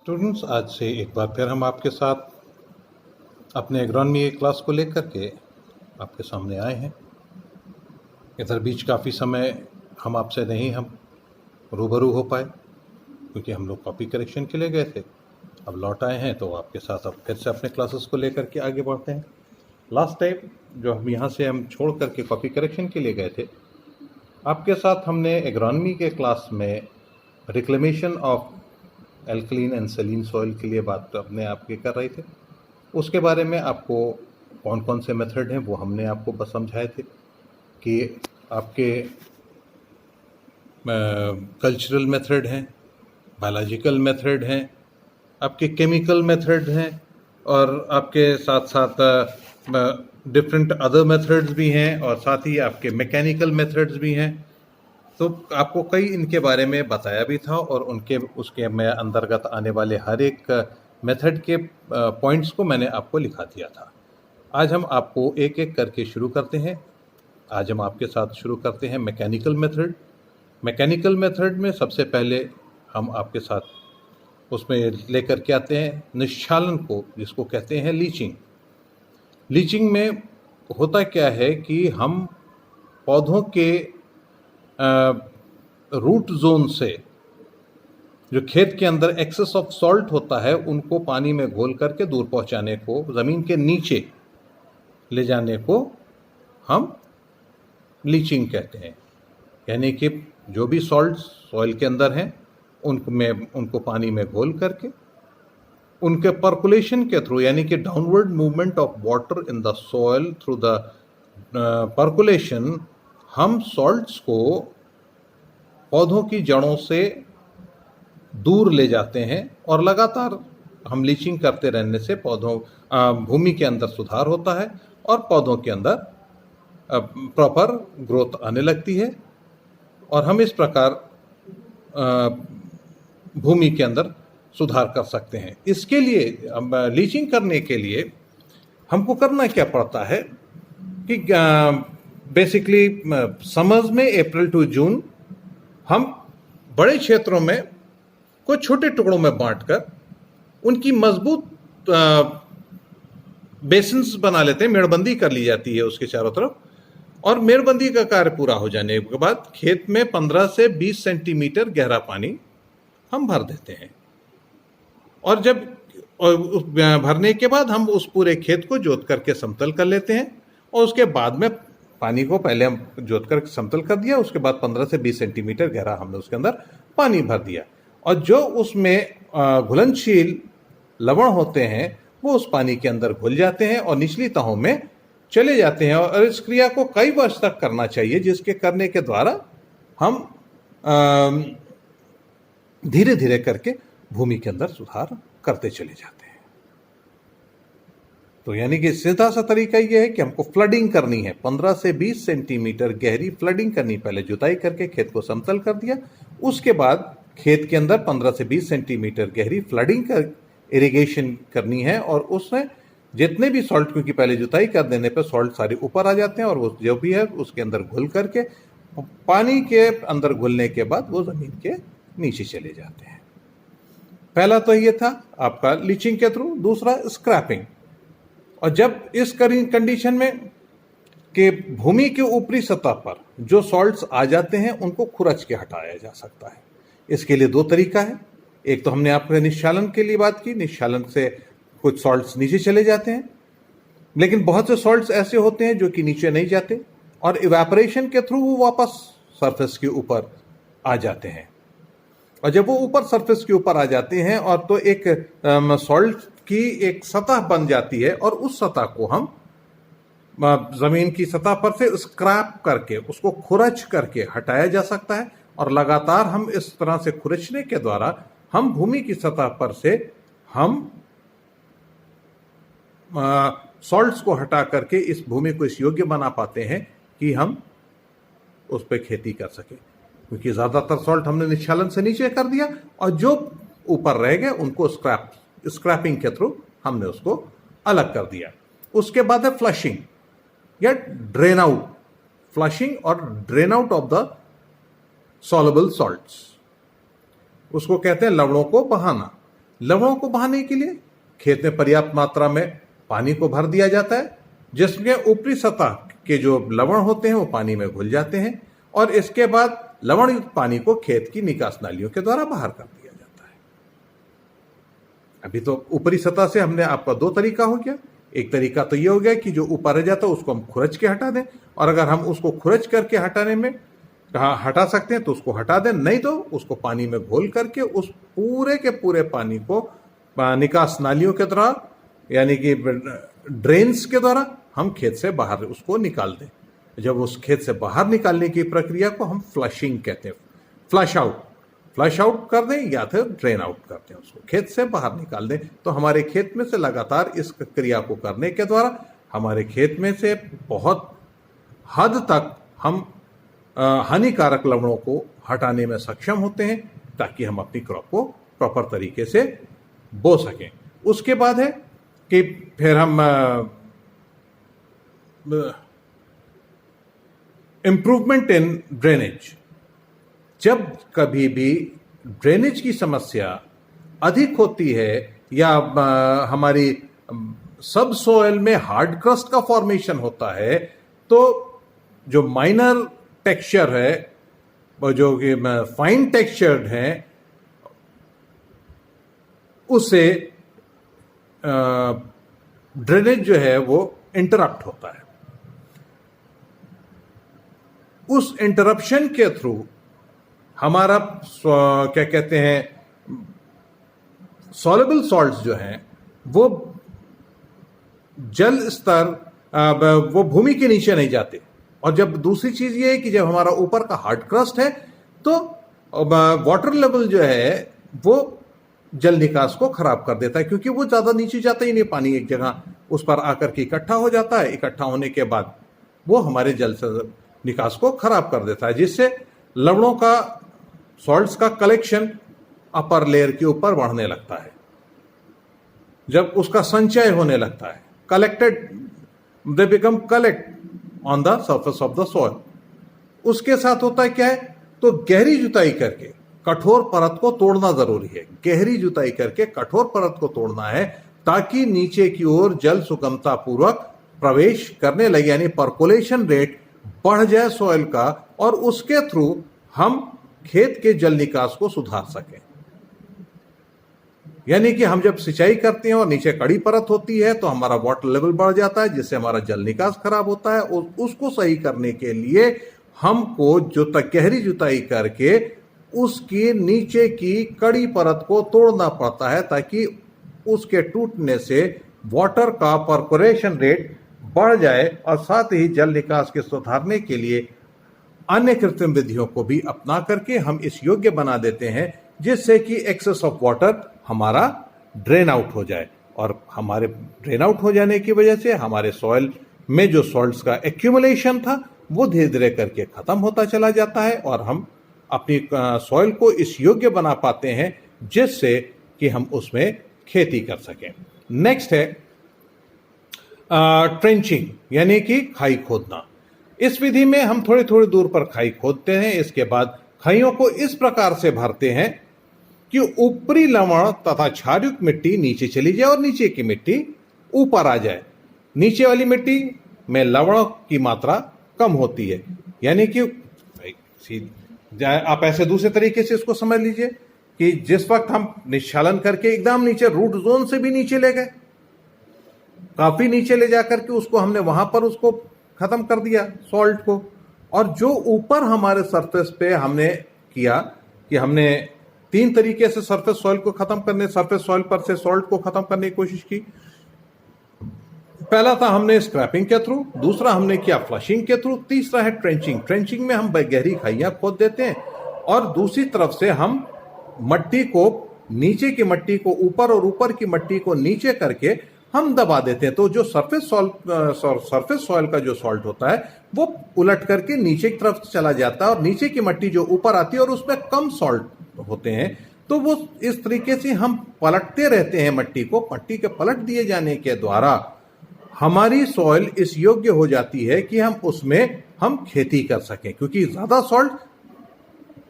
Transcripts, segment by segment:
Students, आज से एक बार फिर हम आपके साथ अपने एग्रोनॉमी क्लास को लेकर के आपके सामने आए हैं। इधर बीच काफ़ी समय हम आपसे नहीं हम रूबरू हो पाए क्योंकि हम लोग कॉपी करेक्शन के लिए गए थे। अब लौट आए हैं तो आपके साथ अब फिर से अपने क्लासेस को लेकर के आगे बढ़ते हैं। लास्ट टाइम जो हम यहाँ से हम छोड़ करके कॉपी करेक्शन के लिए गए थे, आपके साथ हमने एग्रोनॉमी के क्लास में reclamation of alkaline and Saleen soil के लिए बात अपने आपके कर रहे थे। उसके बारे में आपको कौन कौन से मेथड हैं वो हमने आपको बस समझाए थे कि आपके कल्चरल मेथड हैं, बायोलॉजिकल मेथड हैं, आपके केमिकल मेथड हैं और आपके साथ साथ डिफरेंट अदर मेथड्स भी हैं और साथ ही आपके मैकेनिकल मेथड्स भी हैं। तो आपको कई इनके बारे में बताया भी था और उनके उसके में अंतर्गत आने वाले हर एक मेथड के पॉइंट्स को मैंने आपको लिखा दिया था। आज हम आपको एक एक करके शुरू करते हैं। आज हम आपके साथ शुरू करते हैं मैकेनिकल मेथड। मैकेनिकल मेथड में सबसे पहले हम आपके साथ उसमें लेकर के आते हैं निश्चालन को, जिसको कहते हैं लीचिंग। लीचिंग में होता क्या है कि हम पौधों के रूट जोन से जो खेत के अंदर एक्सेस ऑफ सॉल्ट होता है उनको पानी में घोल करके दूर पहुंचाने को, ज़मीन के नीचे ले जाने को हम लीचिंग कहते हैं। यानी कि जो भी सॉल्ट सॉइल के अंदर हैं उनको पानी में घोल करके उनके पर्कुलेशन के थ्रू, यानी कि downward movement of water in the soil through the percolation, हम सॉल्ट्स को पौधों की जड़ों से दूर ले जाते हैं और लगातार हम लीचिंग करते रहने से पौधों भूमि के अंदर सुधार होता है और पौधों के अंदर प्रॉपर ग्रोथ आने लगती है और हम इस प्रकार भूमि के अंदर सुधार कर सकते हैं। इसके लिए लीचिंग करने के लिए हमको करना क्या पड़ता है कि बेसिकली समर्स में अप्रैल टू जून हम बड़े क्षेत्रों में कुछ छोटे टुकड़ों में बांटकर उनकी मजबूत बेसिन्स बना लेते हैं। मेड़बंदी कर ली जाती है उसके चारों तरफ और मेड़बंदी का कार्य पूरा हो जाने के बाद खेत में 15 से 20 सेंटीमीटर गहरा पानी हम भर देते हैं और जब भरने के बाद हम उस पूरे खेत को जोत करके समतल कर लेते हैं और उसके बाद में पानी को पहले हम जोत कर समतल कर दिया, उसके बाद 15 से 20 सेंटीमीटर गहरा हमने उसके अंदर पानी भर दिया और जो उसमें घुलनशील लवण होते हैं वो उस पानी के अंदर घुल जाते हैं और निचली तहों में चले जाते हैं और इस क्रिया को कई वर्ष तक करना चाहिए, जिसके करने के द्वारा हम धीरे धीरे करके भूमि के अंदर सुधार करते चले जाते हैं। तो यानी कि सीधा सा तरीका यह है कि हमको फ्लडिंग करनी है, 15 से 20 सेंटीमीटर गहरी फ्लडिंग करनी। पहले जुताई करके खेत को समतल कर दिया, उसके बाद खेत के अंदर 15 से 20 सेंटीमीटर गहरी फ्लडिंग कर इरिगेशन करनी है और उसमें जितने भी सॉल्ट, क्योंकि पहले जुताई कर देने पर सॉल्ट सारे ऊपर आ जाते हैं और वो जो भी है उसके अंदर घुल करके पानी के अंदर घुलने के बाद वो जमीन के नीचे चले जाते हैं। पहला तो ये था आपका लीचिंग के थ्रू। दूसरा स्क्रैपिंग, और जब इस कंडीशन में कि भूमि के ऊपरी सतह पर जो सॉल्ट्स आ जाते हैं उनको खुरच के हटाया जा सकता है। इसके लिए दो तरीका है। एक तो हमने आपके निश्चालन के लिए बात की, निश्चालन से कुछ सॉल्ट्स नीचे चले जाते हैं, लेकिन बहुत से सॉल्ट्स ऐसे होते हैं जो कि नीचे नहीं जाते और इवेपोरेशन के थ्रू वो वापस सरफेस के ऊपर आ जाते हैं। और जब वो ऊपर सरफेस के ऊपर आ जाते हैं और तो एक सॉल्ट की एक सतह बन जाती है और उस सतह को हम जमीन की सतह पर से स्क्रैप करके उसको खुरच करके हटाया जा सकता है और लगातार हम इस तरह से खुरचने के द्वारा हम भूमि की सतह पर से हम सॉल्ट्स को हटा करके इस भूमि को इस योग्य बना पाते हैं कि हम उस पर खेती कर सके, क्योंकि ज्यादातर सॉल्ट हमने निश्चालन से नीचे कर दिया और जो ऊपर रह गए उनको स्क्रैपिंग के थ्रू हमने उसको अलग कर दिया। उसके बाद है फ्लशिंग या ड्रेन आउट, फ्लशिंग और drain out of the soluble salts, उसको कहते हैं लवणों को बहाना। लवणों को बहाने के लिए खेत में पर्याप्त मात्रा में पानी को भर दिया जाता है, जिसमें ऊपरी सतह के जो लवण होते हैं वो पानी में घुल जाते हैं और इसके बाद लवण युक्त पानी को खेत की निकास नालियों के द्वारा बाहर कर दिया जाता है। अभी तो ऊपरी सतह से हमने आपका दो तरीका हो गया। एक तरीका तो ये हो गया कि जो ऊपर रह जाता है उसको हम खुरच के हटा दें, और अगर हम उसको खुरच करके हटाने में हटा सकते हैं तो उसको हटा दें, नहीं तो उसको पानी में घोल करके उस पूरे के पूरे पानी को निकास नालियों के द्वारा यानी कि ड्रेन्स के द्वारा हम खेत से बाहर उसको निकाल दें। जब उस खेत से बाहर निकालने की प्रक्रिया को हम फ्लशिंग कहते हैं, फ्लश आउट कर दें या फिर ड्रेन आउट कर दें, उसको खेत से बाहर निकाल दें। तो हमारे खेत में से लगातार इस क्रिया को करने के द्वारा हमारे खेत में से बहुत हद तक हम हानिकारक लवणों को हटाने में सक्षम होते हैं, ताकि हम अपनी क्रॉप को प्रॉपर तरीके से बो सकें। उसके बाद है कि फिर हम इम्प्रूवमेंट इन ड्रेनेज। जब कभी भी ड्रेनेज की समस्या अधिक होती है या हमारी सब सोयल में हार्ड क्रस्ट का फॉर्मेशन होता है, तो जो माइनर टेक्सचर है जो कि फाइन टेक्सचर्ड है उससे ड्रेनेज जो है वो इंटरप्ट होता है। उस इंटरप्शन के थ्रू हमारा क्या कहते हैं सॉल्युबल सॉल्ट्स जो हैं वो जल स्तर वो भूमि के नीचे नहीं जाते। और जब दूसरी चीज ये है कि जब हमारा ऊपर का हार्ड क्रस्ट है तो वाटर लेवल जो है वो जल निकास को खराब कर देता है, क्योंकि वो ज्यादा नीचे जाता ही नहीं, पानी एक जगह उस पर आकर के इकट्ठा हो जाता है। इकट्ठा होने के बाद वो हमारे जल से निकास को खराब कर देता है, जिससे लवणों का सॉल्ट्स का कलेक्शन अपर लेयर के ऊपर बढ़ने लगता है। जब उसका संचय होने लगता है, collected they become collect on the surface of the soil. उसके साथ होता है क्या है, तो गहरी जुताई करके कठोर परत को तोड़ना जरूरी है। गहरी जुताई करके कठोर परत को तोड़ना है ताकि नीचे की ओर जल सुगमता पूर्वक प्रवेश करने लगे, यानी पर्कोलेशन रेट बढ़ जाए सॉइल का, और उसके थ्रू हम खेत के जल निकास को सुधार सकें। यानी कि हम जब सिंचाई करते हैं और नीचे कड़ी परत होती है तो हमारा वाटर लेवल बढ़ जाता है, जिससे हमारा जल निकास खराब होता है। और उसको सही करने के लिए हमको गहरी जुताई करके उसके नीचे की कड़ी परत को तोड़ना पड़ता है, ताकि उसके टूटने से वाटर का पर्कोलेशन रेट बढ़ जाए और साथ ही जल निकास के सुधारने के लिए अन्य कृत्रिम विधियों को भी अपना करके हम इस योग्य बना देते हैं, जिससे कि एक्सेस ऑफ वाटर हमारा ड्रेन आउट हो जाए। और हमारे ड्रेन आउट हो जाने की वजह से हमारे सॉइल में जो सॉल्ट्स का एक्यूमुलेशन था वो धीरे धीरे करके खत्म होता चला जाता है, और हम अपनी सॉइल को इस योग्य बना पाते हैं जिससे कि हम उसमें खेती कर सकें। नेक्स्ट है ट्रेंचिंग, यानी कि खाई खोदना। इस विधि में हम थोड़ी थोड़ी दूर पर खाई खोदते हैं। इसके बाद खाइयों को इस प्रकार से भरते हैं कि ऊपरी लवण तथा क्षारयुक्त मिट्टी नीचे चली जाए और नीचे की मिट्टी ऊपर आ जाए। नीचे वाली मिट्टी में लवण की मात्रा कम होती है, यानी कि आप ऐसे दूसरे तरीके से इसको समझ लीजिए कि जिस वक्त हम निश्चालन करके एकदम नीचे रूट जोन से भी नीचे ले गए, काफी नीचे ले जाकर के उसको हमने वहां पर उसको खत्म कर दिया सॉल्ट को, और जो ऊपर हमारे सरफेस पे हमने किया कि हमने तीन तरीके से सरफेस सॉइल को खत्म करने, सरफेस सॉइल पर से सॉल्ट को खत्म करने की कोशिश की। पहला था हमने स्क्रैपिंग के थ्रू, दूसरा हमने किया फ्लशिंग के थ्रू, तीसरा है ट्रेंचिंग। ट्रेंचिंग में हम गहरी खाइयां खोद देते हैं और दूसरी तरफ से हम मट्टी को, नीचे की मट्टी को ऊपर और ऊपर की मट्टी को नीचे करके हम दबा देते हैं। तो जो सरफेस सॉइल का जो सॉल्ट होता है वो उलट करके नीचे की तरफ चला जाता है, और नीचे की मट्टी जो ऊपर आती है और उसमें कम सॉल्ट होते हैं, तो वो इस तरीके से हम पलटते रहते हैं मट्टी को। मट्टी के पलट दिए जाने के द्वारा हमारी सॉइल इस योग्य हो जाती है कि हम उसमें खेती कर सकें, क्योंकि ज्यादा सॉल्ट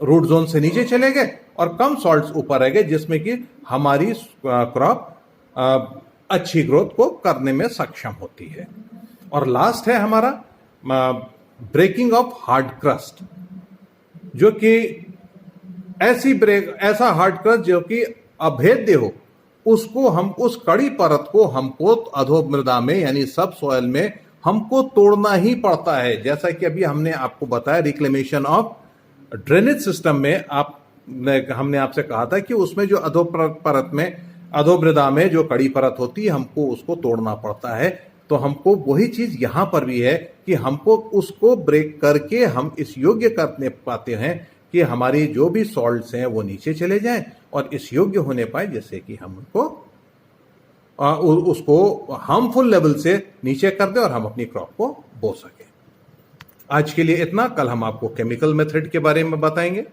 रूट जोन से नीचे चले गए और कम सॉल्ट्स ऊपर रह गए, जिसमें कि हमारी क्रॉप अच्छी ग्रोथ को करने में सक्षम होती है। और लास्ट है हमारा ब्रेकिंग ऑफ हार्ड क्रस्ट, जो कि ऐसा हार्ड क्रस्ट जो कि अभेद्य हो, उसको हम उस कड़ी परत को हमको अधोमृदा में यानी सब सॉइल में हमको तोड़ना ही पड़ता है। जैसा कि अभी हमने आपको बताया रिक्लेमेशन ऑफ ड्रेनेज सिस्टम में हमने आपसे कहा था कि उसमें जो अधोमृदा में जो कड़ी परत होती है हमको उसको तोड़ना पड़ता है। तो हमको वही चीज यहां पर भी है कि हमको उसको ब्रेक करके हम इस योग्य करने पाते हैं कि हमारी जो भी सॉल्ट्स हैं वो नीचे चले जाएं और इस योग्य होने पाए, जैसे कि हम उनको उसको हार्मफुल लेवल से नीचे कर दें और हम अपनी क्रॉप को बो सकें। आज के लिए इतना। कल हम आपको केमिकल मेथड के बारे में बताएंगे।